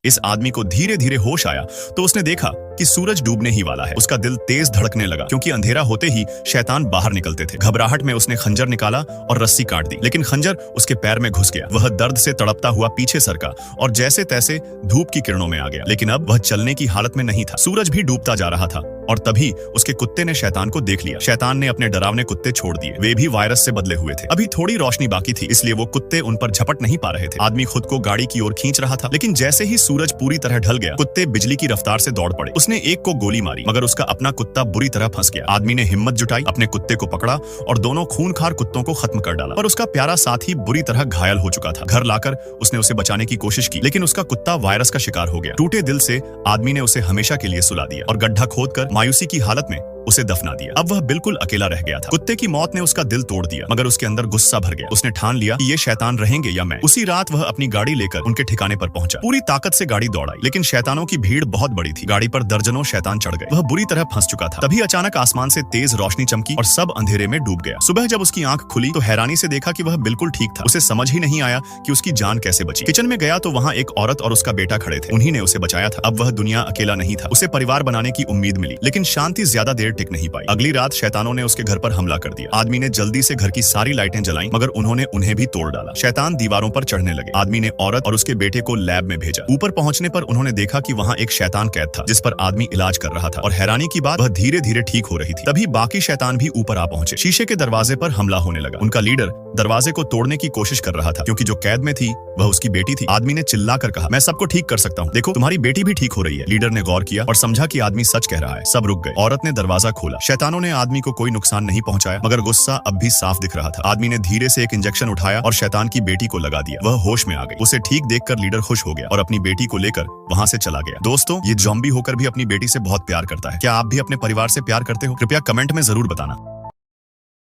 इस आदमी को धीरे धीरे होश आया तो उसने देखा कि सूरज डूबने ही वाला है। उसका दिल तेज धड़कने लगा क्योंकि अंधेरा होते ही शैतान बाहर निकलते थे। घबराहट में उसने खंजर निकाला और रस्सी काट दी, लेकिन खंजर उसके पैर में घुस गया। वह दर्द से तड़पता हुआ पीछे सरका और जैसे तैसे धूप की किरणों में आ गया, लेकिन अब वह चलने की हालत में नहीं था। सूरज भी डूबता जा रहा था और तभी उसके कुत्ते ने शैतान को देख लिया। शैतान ने अपने डरावने कुत्ते छोड़ दिए। वे भी वायरस से बदले हुए थे। अभी थोड़ी रोशनी बाकी थी, इसलिए वो कुत्ते उन पर झपट नहीं पा रहे थे। आदमी खुद को गाड़ी की ओर खींच रहा था, लेकिन जैसे ही सूरज पूरी तरह ढल गया, कुत्ते बिजली की रफ्तार से दौड़ पड़े। उसने एक को गोली मारी, मगर उसका अपना कुत्ता बुरी तरह फंस गया। आदमी ने हिम्मत जुटाई, अपने कुत्ते को पकड़ा और दोनों खूनखार कुत्तों को खत्म कर डाला। पर उसका प्यारा साथी बुरी तरह घायल हो चुका था। घर लाकर उसने उसे बचाने की कोशिश की, लेकिन उसका कुत्ता वायरस का शिकार हो गया। टूटे दिल से आदमी ने उसे हमेशा के लिए सुला दिया और गड्ढा खोदकर मायूसी की हालत में उसे दफना दिया। अब वह बिल्कुल अकेला रह गया था। कुत्ते की मौत ने उसका दिल तोड़ दिया, मगर उसके अंदर गुस्सा भर गया। उसने ठान लिया कि ये शैतान रहेंगे या मैं। उसी रात वह अपनी गाड़ी लेकर उनके ठिकाने पर पहुंचा। पूरी ताकत से गाड़ी दौड़ाई, लेकिन शैतानों की भीड़ बहुत बड़ी थी। गाड़ी पर दर्जनों शैतान चढ़ गए। वह बुरी तरह फंस चुका था। तभी अचानक आसमान से तेज रोशनी चमकी और सब अंधेरे में डूब गया। सुबह जब उसकी आंख खुली तो हैरानी से देखा कि वह बिल्कुल ठीक था। उसे समझ ही नहीं आया कि उसकी जान कैसे बची। किचन में गया तो वहाँ एक औरत और उसका बेटा खड़े थे। उन्हीं ने उसे बचाया था। अब वह दुनिया अकेला नहीं था। उसे परिवार बनाने की उम्मीद मिली, लेकिन शांति ज्यादा देर टिक नहीं पाई। अगली रात शैतानों ने उसके घर पर हमला कर दिया। आदमी ने जल्दी से घर की सारी लाइटें जलाईं, मगर उन्होंने उन्हें भी तोड़ डाला। शैतान दीवारों पर चढ़ने लगे। आदमी ने औरत और उसके बेटे को लैब में भेजा। ऊपर पहुंचने पर उन्होंने देखा कि वहां एक शैतान कैद था, जिस पर आदमी इलाज कर रहा था, और हैरानी की बात, वह धीरे धीरे ठीक हो रही थी। तभी बाकी शैतान भी ऊपर आ पहुंचे। शीशे के दरवाजे पर हमला होने लगा। उनका लीडर दरवाजे को तोड़ने की कोशिश कर रहा था, क्योंकि जो कैद में थी वह उसकी बेटी थी। आदमी ने चिल्लाकर कहा, मैं सबको ठीक कर सकता हूँ, देखो तुम्हारी बेटी भी ठीक हो रही है। लीडर ने गौर किया और समझा कि आदमी सच कह रहा है। सब रुक गए। औरत ने दरवाजा खोला। शैतानों ने आदमी को कोई नुकसान नहीं पहुंचाया, मगर गुस्सा अब भी साफ दिख रहा था। आदमी ने धीरे से एक इंजेक्शन उठाया और शैतान की बेटी को लगा दिया। वह होश में आ गई। उसे ठीक देखकर लीडर खुश हो गया और अपनी बेटी को लेकर वहां से चला गया। दोस्तों, ये ज़ॉम्बी होकर भी अपनी बेटी से बहुत प्यार करता है। क्या आप भी अपने परिवार से प्यार करते हो? कृपया कमेंट में जरूर बताना।